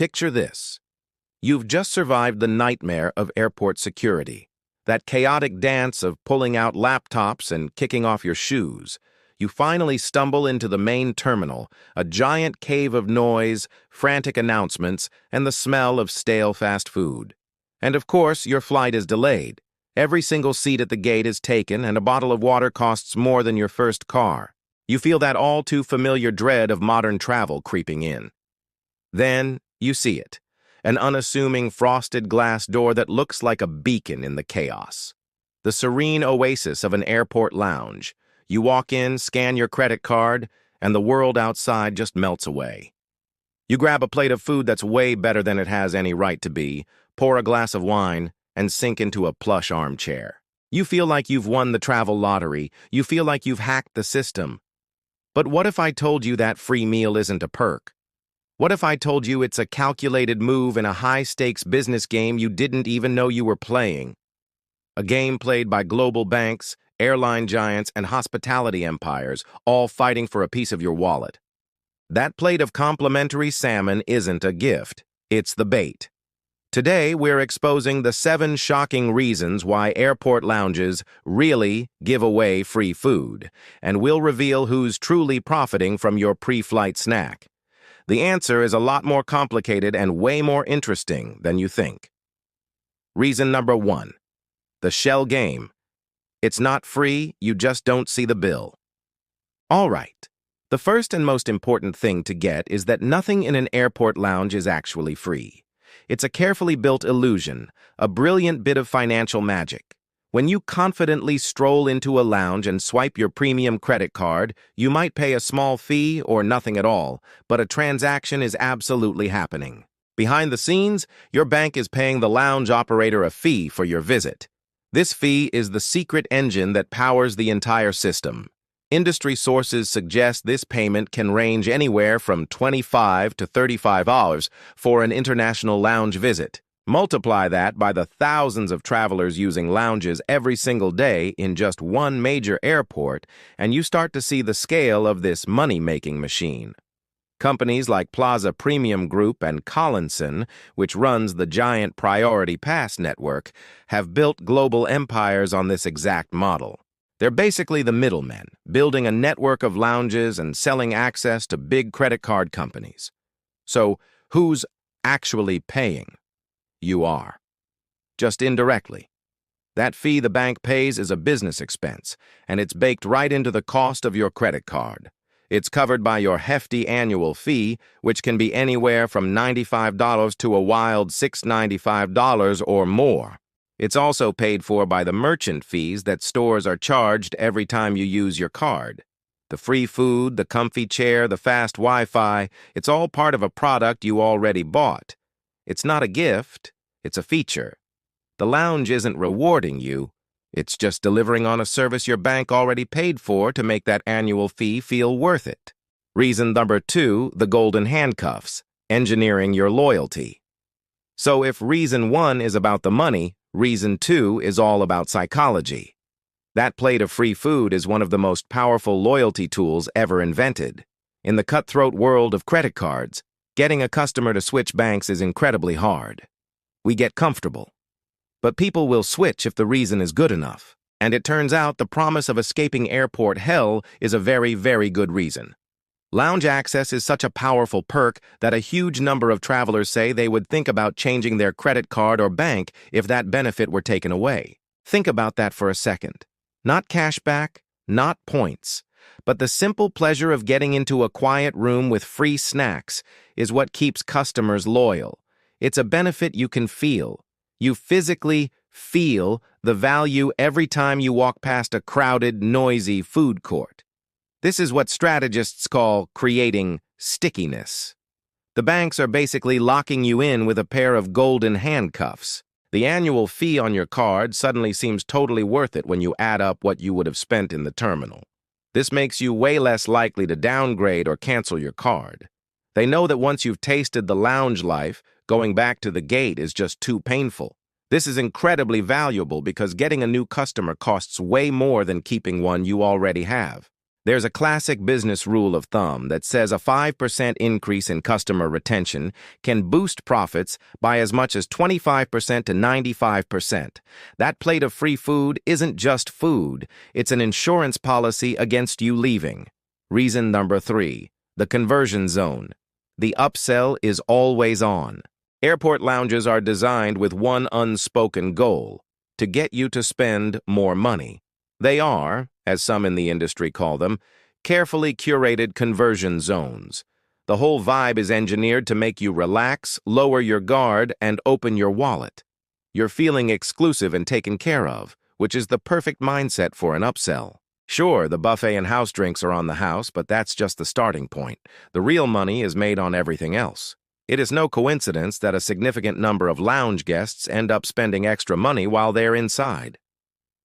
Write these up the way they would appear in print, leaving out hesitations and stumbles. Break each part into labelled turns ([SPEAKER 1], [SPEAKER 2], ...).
[SPEAKER 1] Picture this. You've just survived the nightmare of airport security. That chaotic dance of pulling out laptops and kicking off your shoes. You finally stumble into the main terminal, a giant cave of noise, frantic announcements, and the smell of stale fast food. And of course, your flight is delayed. Every single seat at the gate is taken, and a bottle of water costs more than your first car. You feel that all too familiar dread of modern travel creeping in. Then you see it. An unassuming frosted glass door that looks like a beacon in the chaos. The serene oasis of an airport lounge. You walk in, scan your credit card, and the world outside just melts away. You grab a plate of food that's way better than it has any right to be, pour a glass of wine, and sink into a plush armchair. You feel like you've won the travel lottery. You feel like you've hacked the system. But what if I told you that free meal isn't a perk? What if I told you it's a calculated move in a high-stakes business game you didn't even know you were playing? A game played by global banks, airline giants, and hospitality empires, all fighting for a piece of your wallet. That plate of complimentary salmon isn't a gift, it's the bait. Today, we're exposing the 7 shocking reasons why airport lounges really give away free food, and we'll reveal who's truly profiting from your pre-flight snack. The answer is a lot more complicated and way more interesting than you think. Reason number 1. The shell game. It's not free, you just don't see the bill. All right. The first and most important thing to get is that nothing in an airport lounge is actually free. It's a carefully built illusion, a brilliant bit of financial magic. When you confidently stroll into a lounge and swipe your premium credit card, you might pay a small fee or nothing at all, but a transaction is absolutely happening. Behind the scenes, your bank is paying the lounge operator a fee for your visit. This fee is the secret engine that powers the entire system. Industry sources suggest this payment can range anywhere from $25 to $35 for an international lounge visit. Multiply that by the thousands of travelers using lounges every single day in just one major airport, and you start to see the scale of this money-making machine. Companies like Plaza Premium Group and Collinson, which runs the giant Priority Pass network, have built global empires on this exact model. They're basically the middlemen, building a network of lounges and selling access to big credit card companies. So, who's actually paying? You are. Just indirectly. That fee the bank pays is a business expense, and it's baked right into the cost of your credit card. It's covered by your hefty annual fee, which can be anywhere from $95 to a wild $695 or more. It's also paid for by the merchant fees that stores are charged every time you use your card. The free food, the comfy chair, the fast Wi-Fi, it's all part of a product you already bought. It's not a gift, it's a feature. The lounge isn't rewarding you, it's just delivering on a service your bank already paid for to make that annual fee feel worth it. Reason number 2, the golden handcuffs, engineering your loyalty. So if reason 1 is about the money, reason 2 is all about psychology. That plate of free food is one of the most powerful loyalty tools ever invented. In the cutthroat world of credit cards, getting a customer to switch banks is incredibly hard. We get comfortable. But people will switch if the reason is good enough. And it turns out the promise of escaping airport hell is a very, very good reason. Lounge access is such a powerful perk that a huge number of travelers say they would think about changing their credit card or bank if that benefit were taken away. Think about that for a second. Not cashback, not points, but the simple pleasure of getting into a quiet room with free snacks is what keeps customers loyal. It's a benefit you can feel. You physically feel the value every time you walk past a crowded, noisy food court. This is what strategists call creating stickiness. The banks are basically locking you in with a pair of golden handcuffs. The annual fee on your card suddenly seems totally worth it when you add up what you would have spent in the terminal. This makes you way less likely to downgrade or cancel your card. They know that once you've tasted the lounge life, going back to the gate is just too painful. This is incredibly valuable because getting a new customer costs way more than keeping one you already have. There's a classic business rule of thumb that says a 5% increase in customer retention can boost profits by as much as 25% to 95%. That plate of free food isn't just food, it's an insurance policy against you leaving. Reason number 3, the conversion zone. The upsell is always on. Airport lounges are designed with one unspoken goal: to get you to spend more money. They are, as some in the industry call them, carefully curated conversion zones. The whole vibe is engineered to make you relax, lower your guard, and open your wallet. You're feeling exclusive and taken care of, which is the perfect mindset for an upsell. Sure, the buffet and house drinks are on the house, but that's just the starting point. The real money is made on everything else. It is no coincidence that a significant number of lounge guests end up spending extra money while they're inside.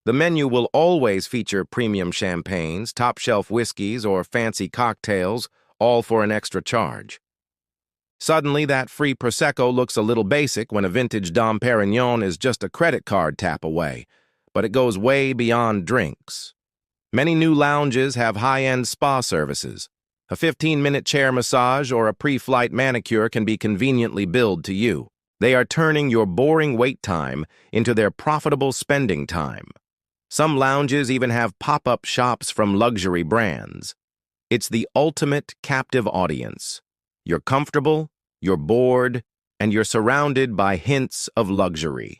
[SPEAKER 1] The menu will always feature premium champagnes, top-shelf whiskeys, or fancy cocktails, all for an extra charge. Suddenly, that free Prosecco looks a little basic when a vintage Dom Perignon is just a credit card tap away, but it goes way beyond drinks. Many new lounges have high-end spa services. A 15-minute chair massage or a pre-flight manicure can be conveniently billed to you. They are turning your boring wait time into their profitable spending time. Some lounges even have pop-up shops from luxury brands. It's the ultimate captive audience. You're comfortable, you're bored, and you're surrounded by hints of luxury.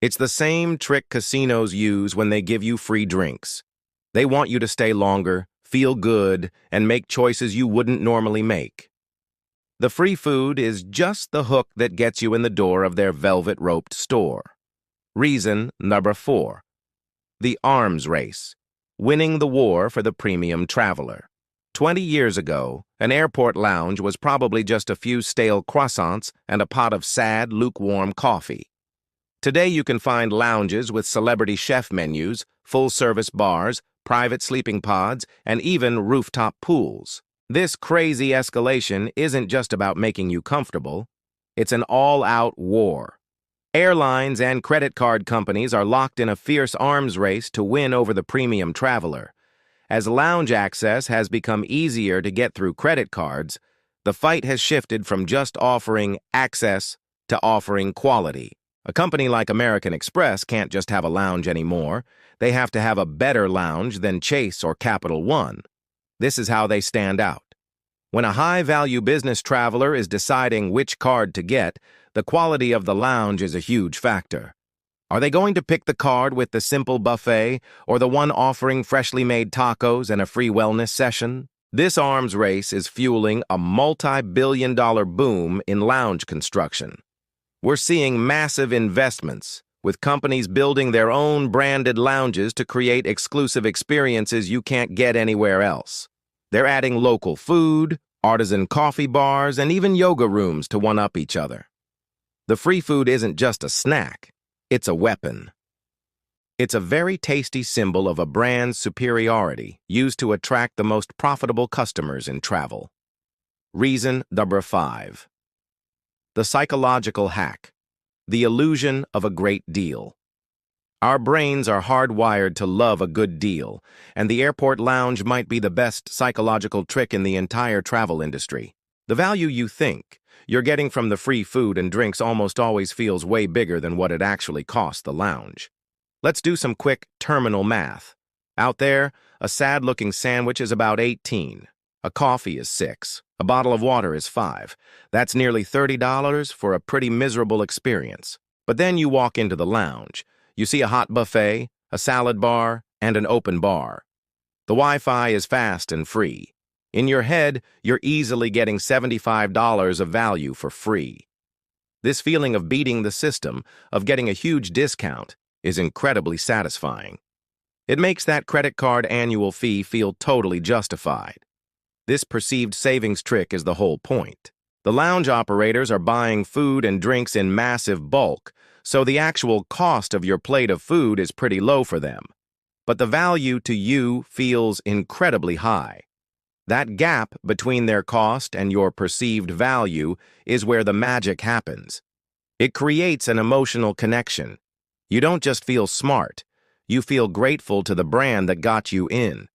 [SPEAKER 1] It's the same trick casinos use when they give you free drinks. They want you to stay longer, feel good, and make choices you wouldn't normally make. The free food is just the hook that gets you in the door of their velvet-roped store. Reason number 4. The arms race, winning the war for the premium traveler. 20 years ago, an airport lounge was probably just a few stale croissants and a pot of sad, lukewarm coffee. Today you can find lounges with celebrity chef menus, full-service bars, private sleeping pods, and even rooftop pools. This crazy escalation isn't just about making you comfortable. It's an all-out war. Airlines and credit card companies are locked in a fierce arms race to win over the premium traveler. As lounge access has become easier to get through credit cards, the fight has shifted from just offering access to offering quality. A company like American Express can't just have a lounge anymore. They have to have a better lounge than Chase or Capital One. This is how they stand out. When a high-value business traveler is deciding which card to get, the quality of the lounge is a huge factor. Are they going to pick the card with the simple buffet or the one offering freshly made tacos and a free wellness session? This arms race is fueling a multi-billion-dollar boom in lounge construction. We're seeing massive investments, with companies building their own branded lounges to create exclusive experiences you can't get anywhere else. They're adding local food, artisan coffee bars, and even yoga rooms to one-up each other. The free food isn't just a snack, it's a weapon. It's a very tasty symbol of a brand's superiority used to attract the most profitable customers in travel. Reason number 5. The psychological hack. The illusion of a great deal. Our brains are hardwired to love a good deal, and the airport lounge might be the best psychological trick in the entire travel industry. The value you think you're getting from the free food and drinks almost always feels way bigger than what it actually costs the lounge. Let's do some quick terminal math. Out there, a sad-looking sandwich is about 18. A coffee is 6. A bottle of water is 5. That's nearly $30 for a pretty miserable experience. But then you walk into the lounge. You see a hot buffet, a salad bar, and an open bar. The Wi-Fi is fast and free. In your head, you're easily getting $75 of value for free. This feeling of beating the system, of getting a huge discount, is incredibly satisfying. It makes that credit card annual fee feel totally justified. This perceived savings trick is the whole point. The lounge operators are buying food and drinks in massive bulk, so the actual cost of your plate of food is pretty low for them. But the value to you feels incredibly high. That gap between their cost and your perceived value is where the magic happens. It creates an emotional connection. You don't just feel smart, you feel grateful to the brand that got you in.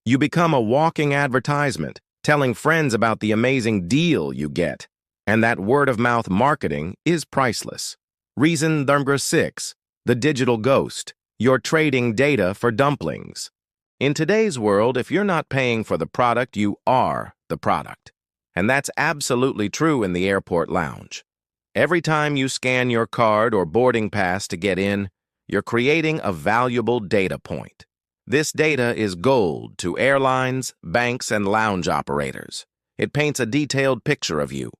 [SPEAKER 1] You become a walking advertisement, telling friends about the amazing deal you get. And that word-of-mouth marketing is priceless. Reason number 6, the digital ghost. You're trading data for dumplings. In today's world, if you're not paying for the product, you are the product. And that's absolutely true in the airport lounge. Every time you scan your card or boarding pass to get in, you're creating a valuable data point. This data is gold to airlines, banks, and lounge operators. It paints a detailed picture of you.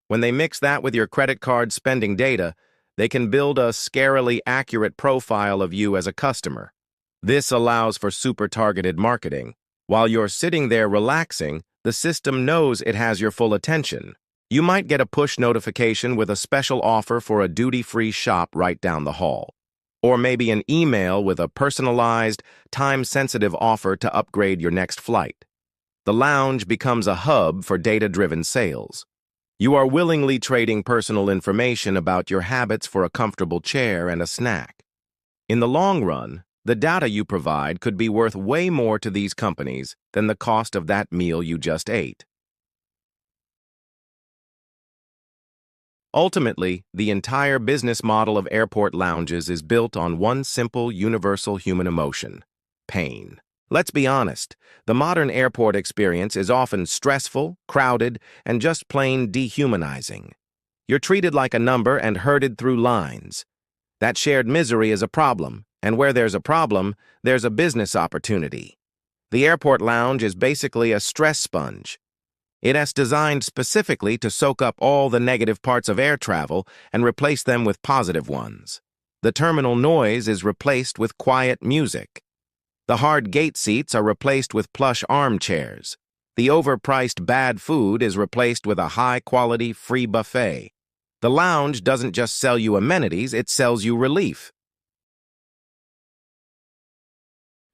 [SPEAKER 1] When they mix that with your credit card spending data, they can build a scarily accurate profile of you as a customer. This allows for super targeted marketing. While you're sitting there relaxing, the system knows it has your full attention. You might get a push notification with a special offer for a duty-free shop right down the hall. Or maybe an email with a personalized, time-sensitive offer to upgrade your next flight. The lounge becomes a hub for data-driven sales. You are willingly trading personal information about your habits for a comfortable chair and a snack. In the long run, the data you provide could be worth way more to these companies than the cost of that meal you just ate. Ultimately, the entire business model of airport lounges is built on one simple, universal human emotion: pain. Let's be honest, the modern airport experience is often stressful, crowded, and just plain dehumanizing. You're treated like a number and herded through lines. That shared misery is a problem, and where there's a problem, there's a business opportunity. The airport lounge is basically a stress sponge. It is designed specifically to soak up all the negative parts of air travel and replace them with positive ones. The terminal noise is replaced with quiet music. The hard gate seats are replaced with plush armchairs. The overpriced bad food is replaced with a high-quality free buffet. The lounge doesn't just sell you amenities, it sells you relief.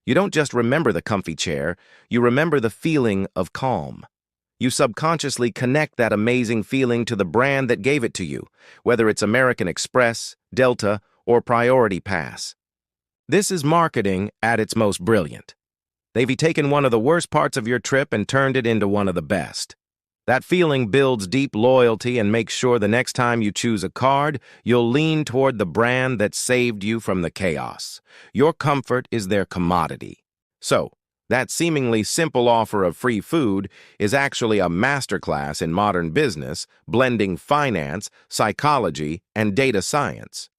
[SPEAKER 1] You don't just remember the comfy chair, you remember the feeling of calm. You subconsciously connect that amazing feeling to the brand that gave it to you, whether it's American Express, Delta, or Priority Pass. This is marketing at its most brilliant. They've taken one of the worst parts of your trip and turned it into one of the best. That feeling builds deep loyalty and makes sure the next time you choose a card, you'll lean toward the brand that saved you from the chaos. Your comfort is their commodity. So, that seemingly simple offer of free food is actually a masterclass in modern business, blending finance, psychology, and data science.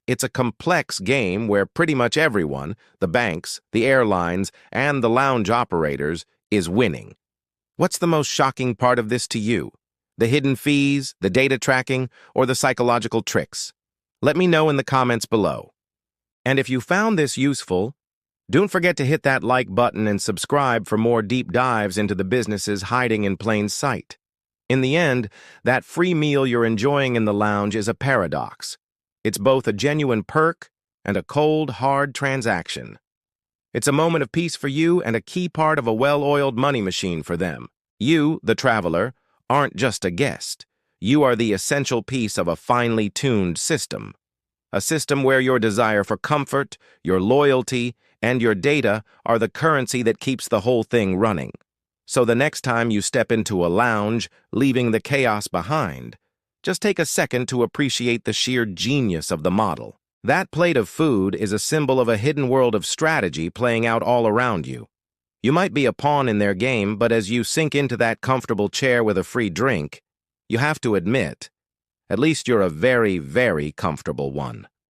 [SPEAKER 1] It's a complex game where pretty much everyone, the banks, the airlines, and the lounge operators, is winning. What's the most shocking part of this to you? The hidden fees, the data tracking, or the psychological tricks? Let me know in the comments below. And if you found this useful, don't forget to hit that like button and subscribe for more deep dives into the businesses hiding in plain sight. In the end, that free meal you're enjoying in the lounge is a paradox. It's both a genuine perk and a cold, hard transaction. It's a moment of peace for you and a key part of a well-oiled money machine for them. You, the traveler, aren't just a guest. You are the essential piece of a finely tuned system. A system where your desire for comfort, your loyalty, and your data are the currency that keeps the whole thing running. So the next time you step into a lounge, leaving the chaos behind, just take a second to appreciate the sheer genius of the model. That plate of food is a symbol of a hidden world of strategy playing out all around you. You might be a pawn in their game, but as you sink into that comfortable chair with a free drink, you have to admit, at least you're a very, very comfortable one.